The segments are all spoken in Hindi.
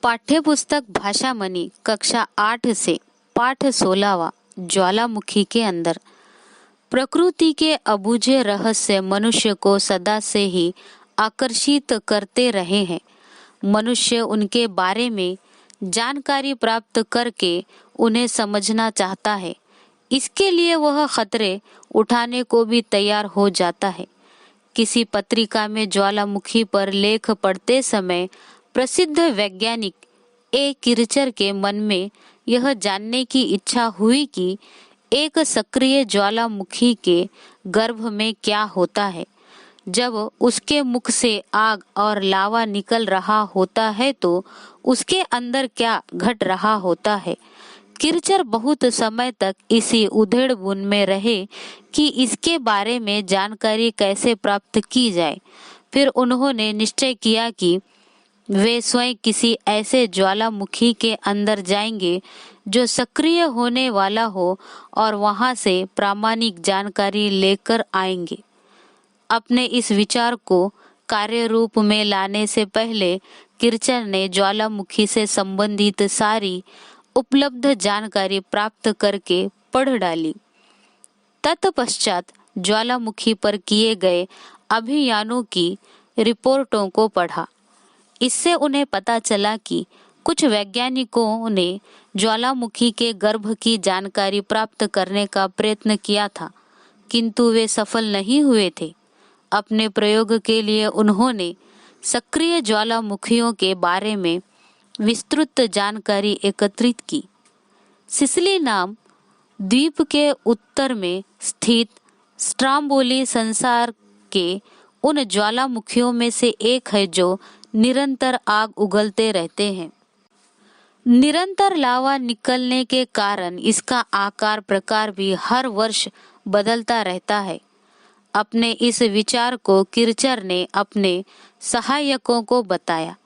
पाठ्यपुस्तक भाषामणि कक्षा 8 से पाठ 16वां ज्वालामुखी के अंदर। प्रकृति के अबूझे रहस्य मनुष्य को सदा से ही आकर्षित करते रहे हैं। मनुष्य उनके बारे में जानकारी प्राप्त करके उन्हें समझना चाहता है। इसके लिए वह खतरे उठाने को भी तैयार हो जाता है। किसी पत्रिका में ज्वालामुखी पर लेख पढ़ते समय प्रसिद्ध वैज्ञानिक ए किरचर के मन में यह जानने की इच्छा हुई कि एक सक्रिय ज्वालामुखी के गर्भ में क्या होता है। जब उसके मुख से आग और लावा निकल रहा होता है तो उसके अंदर क्या घट रहा होता है। किरचर बहुत समय तक इसी उधेड़-बुन में रहे कि इसके बारे में जानकारी कैसे प्राप्त की जाए। फिर उन्होंने निश्चय किया कि वे स्वयं किसी ऐसे ज्वालामुखी के अंदर जाएंगे जो सक्रिय होने वाला हो और वहां से प्रामाणिक जानकारी लेकर आएंगे। अपने इस विचार को कार्य रूप में लाने से पहले किरचर ने ज्वालामुखी से संबंधित सारी उपलब्ध जानकारी प्राप्त करके पढ़ डाली। तत्पश्चात ज्वालामुखी पर किए गए अभियानों की रिपोर्टों को पढ़ा। इससे उन्हें पता चला कि कुछ वैज्ञानिकों ने ज्वालामुखी के गर्भ की जानकारी प्राप्त करने का प्रयत्न किया था, किंतु वे सफल नहीं हुए थे। अपने प्रयोग के लिए उन्होंने सक्रिय ज्वालामुखियों के बारे में विस्तृत जानकारी एकत्रित की। सिसिली नाम द्वीप के उत्तर में स्थित स्ट्राम्बोली संसार के उन ज्वालामुखियों में से एक है जो निरंतर आग उगलते रहते हैं। निरंतर लावा निकलने के कारण इसका आकार प्रकार भी हर वर्ष बदलता रहता है। अपने इस विचार को किरचर ने अपने सहायकों को बताया।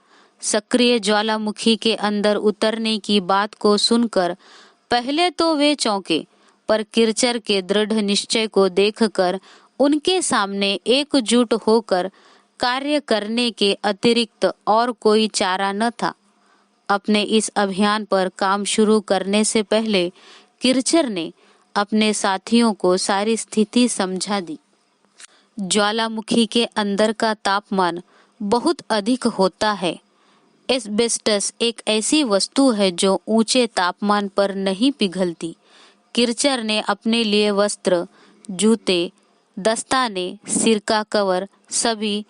सक्रिय ज्वालामुखी के अंदर उतरने की बात को सुनकर पहले तो वे चौंके, पर किरचर के दृढ़ निश्चय को देखकर उनके सामने एकजुट होकर कार्य करने के अतिरिक्त और कोई चारा न था। अपने इस अभियान पर काम शुरू करने से पहले किरचर ने अपने साथियों को सारी स्थिति समझा दी। ज्वालामुखी के अंदर का तापमान बहुत अधिक होता है। एस्बेस्टस एक ऐसी वस्तु है जो ऊंचे तापमान पर नहीं पिघलती। किरचर ने अपने लिए वस्त्र, जूते, दस्ताने, सिर का कवर सभी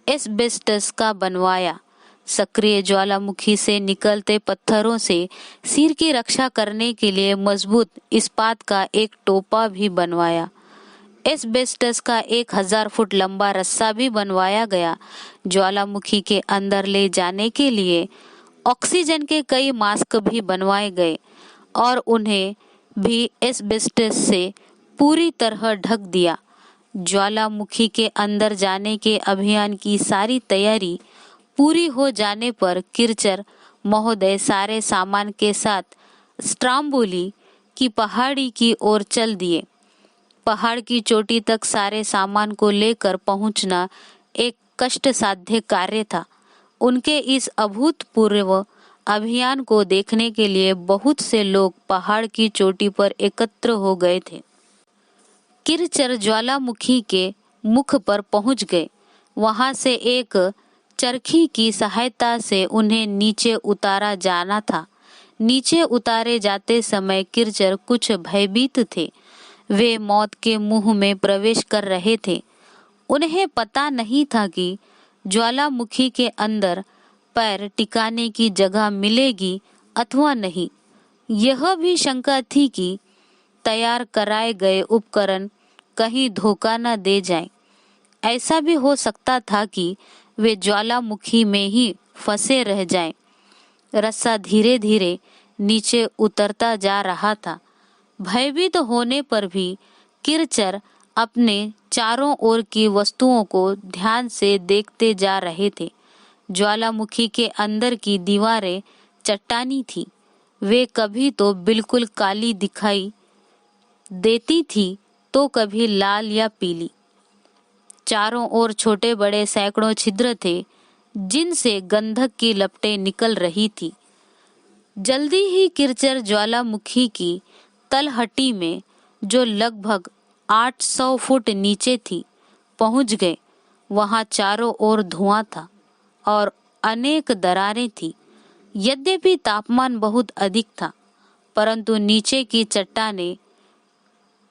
एस्बेस्टस का बनवाया। सक्रिय ज्वालामुखी से निकलते पत्थरों से सिर की रक्षा करने के लिए मजबूत इस्पात का एक टोपा भी बनवाया। एस्बेस्टस का 1000 फुट लंबा रस्सा भी बनवाया गया। ज्वालामुखी के अंदर ले जाने के लिए ऑक्सीजन के कई मास्क भी बनवाए गए और उन्हें भी एस्बेस्टस से पूरी तरह ढक दिया। ज्वालामुखी के अंदर जाने के अभियान की सारी तैयारी पूरी हो जाने पर किरचर महोदय सारे सामान के साथ स्ट्राम्बोली की पहाड़ी की ओर चल दिए। पहाड़ की चोटी तक सारे सामान को लेकर पहुंचना एक कष्टसाध्य कार्य था। उनके इस अभूतपूर्व अभियान को देखने के लिए बहुत से लोग पहाड़ की चोटी पर एकत्र हो गए थे। किरचर ज्वालामुखी के मुख पर पहुंच गए। वहां से एक चरखी की सहायता से उन्हें नीचे उतारा जाना था। नीचे उतारे जाते समय किरचर कुछ भयभीत थे। वे मौत के मुंह में प्रवेश कर रहे थे। उन्हें पता नहीं था कि ज्वालामुखी के अंदर पैर टिकाने की जगह मिलेगी अथवा नहीं। यह भी शंका थी कि तैयार कराए गए उपकरण कहीं धोखा न दे जाएं। ऐसा भी हो सकता था कि वे ज्वालामुखी में ही फंसे रह जाएं। रस्सा धीरे धीरे नीचे उतरता जा रहा था। भयभीत होने पर भी किरचर अपने चारों ओर की वस्तुओं को ध्यान से देखते जा रहे थे। ज्वालामुखी के अंदर की दीवारें चट्टानी थी। वे कभी तो बिल्कुल काली दिखाई देती थी तो कभी लाल या पीली। चारों ओर छोटे बड़े सैकड़ों छिद्र थे। जिनसे गंधक की लपटें निकल रही थी। जल्दी ही किरचर ज्वालामुखी की तलहटी में, जो लगभग 800 फुट नीचे थी, पहुंच गए। वहां चारों ओर धुआं था और अनेक दरारें थी। यद्यपि तापमान बहुत अधिक था, परंतु नीचे की चट्टानें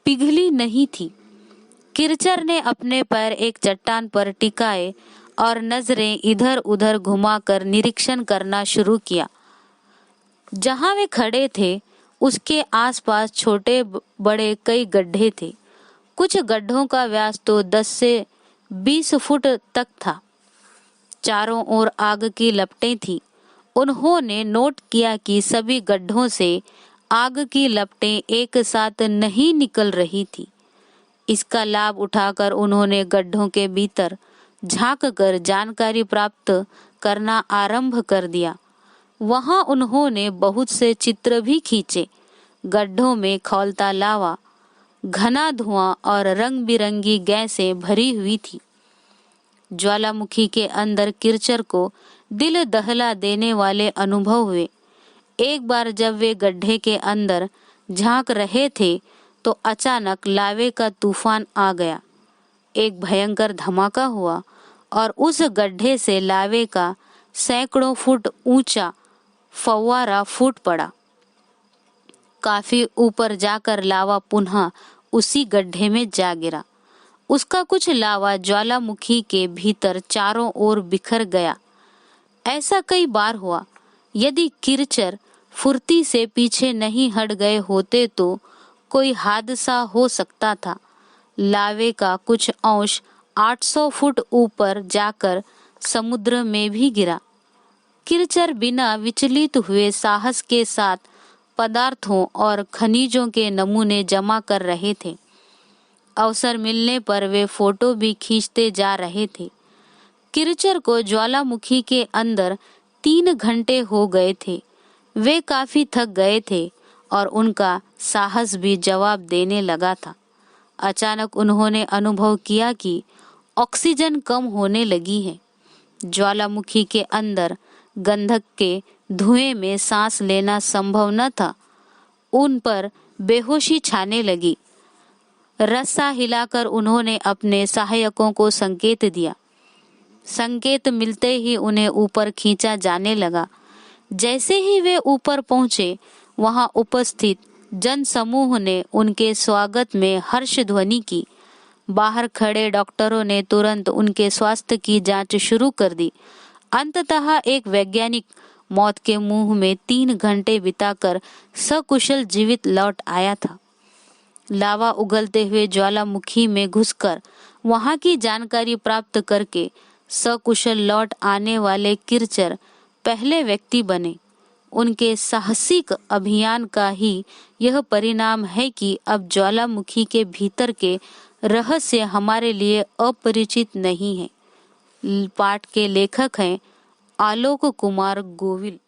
पिघली नहीं थी। किरचर ने अपने पैर एक चट्टान पर टिकाए और नजरें इधर उधर घुमाकर निरीक्षण करना शुरू किया। जहां वे खड़े थे उसके आसपास छोटे बड़े कई गड्ढे थे। कुछ गड्ढों का व्यास तो 10 से 20 फुट तक था। चारों ओर आग की लपटें थीं। उन्होंने नोट किया कि सभी गड्ढों से आग की लपटें एक साथ नहीं निकल रही थी। इसका लाभ उठाकर उन्होंने गड्ढों के भीतर झांककर जानकारी प्राप्त करना आरंभ कर दिया। वहां उन्होंने बहुत से चित्र भी खींचे। गड्ढों में खौलता लावा, घना धुआं और रंग बिरंगी गैसें भरी हुई थी। ज्वालामुखी के अंदर किरचर को दिल दहला देने वाले अनुभव हुए। एक बार जब वे गड्ढे के अंदर झांक रहे थे तो अचानक लावे का तूफान आ गया। एक भयंकर धमाका हुआ और उस गड्ढे से लावे का सैकड़ों फुट ऊंचा फव्वारा फूट पड़ा। काफी ऊपर जाकर लावा पुनः उसी गड्ढे में जा गिरा। उसका कुछ लावा ज्वालामुखी के भीतर चारों ओर बिखर गया। ऐसा कई बार हुआ। यदि किरचर फुर्ती से पीछे नहीं हट गए होते तो कोई हादसा हो सकता था। लावे का कुछ अंश 800 फुट ऊपर जाकर समुद्र में भी गिरा। किरचर बिना विचलित हुए साहस के साथ पदार्थों और खनिजों के नमूने जमा कर रहे थे। अवसर मिलने पर वे फोटो भी खींचते जा रहे थे। किरचर को ज्वालामुखी के अंदर 3 घंटे हो गए थे। वे काफी थक गए थे और उनका साहस भी जवाब देने लगा था। अचानक उन्होंने अनुभव किया कि ऑक्सीजन कम होने लगी है। ज्वालामुखी के अंदर गंधक के धुएं में सांस लेना संभव न था। उन पर बेहोशी छाने लगी। रस्सा हिलाकर उन्होंने अपने सहायकों को संकेत दिया। संकेत मिलते ही उन्हें ऊपर खींचा जाने लगा। जैसे ही वे ऊपर पहुंचे, वहां उपस्थित जनसमूह ने उनके स्वागत में हर्ष ध्वनि की। बाहर खड़े डॉक्टरों ने तुरंत उनके स्वास्थ्य की जांच शुरू कर दी। अंततः एक वैज्ञानिक मौत के मुंह में 3 घंटे बिताकर सकुशल जीवित लौट आया था। लावा उगलते हुए ज्वालामुखी में घुसकर वहां की जानकारी प्राप्त करके सकुशल लौट आने वाले किरचर पहले व्यक्ति बने। उनके साहसिक अभियान का ही यह परिणाम है कि अब ज्वालामुखी के भीतर के रहस्य हमारे लिए अपरिचित नहीं है। पाठ के लेखक हैं आलोक कुमार गोविल।